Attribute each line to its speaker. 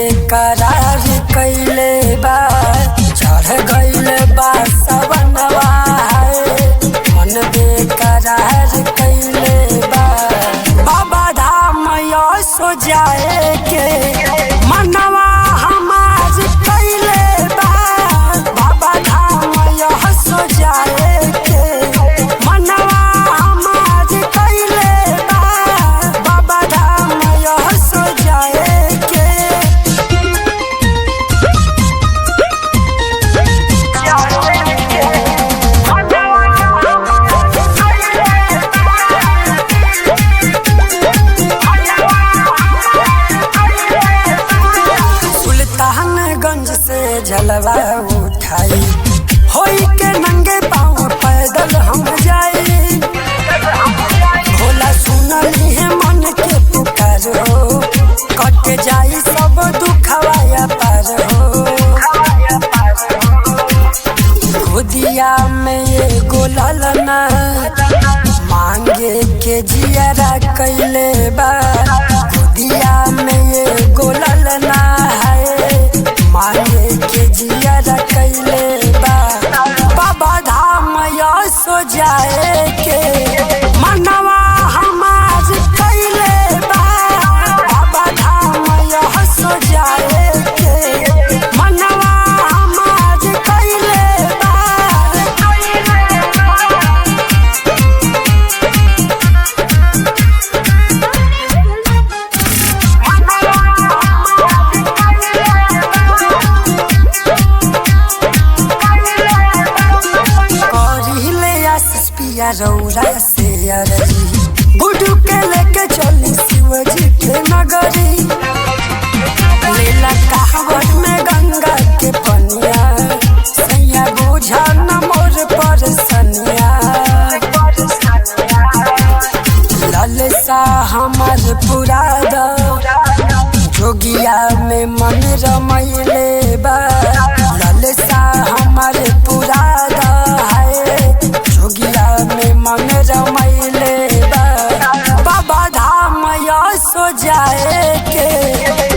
Speaker 1: बेकरार कैले बा, चढ़ गइल बा सवनवा मन बेकरार कैले बा। बाबा धाम सो जाए के मनवा हमार कैले बा, बाबा धाम सो जाए के मनवा हमार कैले बा, बाबा धाम सो जाए के। सुल्तानगंज से जलवा उठाई होई के नंगे पाँव पैदल हम जाई, भोला सुनली है मन के पुकार हो, कट जाई सब दुखवाया पार हो। गोदिया में एगो ललना मांगे के जियारा कैले बा, गोदिया में एगो ललना है मांगे के जियारा कैले बा। बाबा धाम सो जाए के मनवा हमार कैले बा, बाबा धाम सो जाए के मनवा हमार कैले बा। पिया रौरा से अरजी बुढ़ू के लेके चली शिवजी के नगरी, लेला कहवर में गंगा के पनिया, सैया बोझा न मोर पर सनिया। ललसा हमार पूरा द जोगिया में मन रमैले बा, ललसा हमार पूरा द जोगिया में मन रमैले बा। बाबा धाम सो जाए के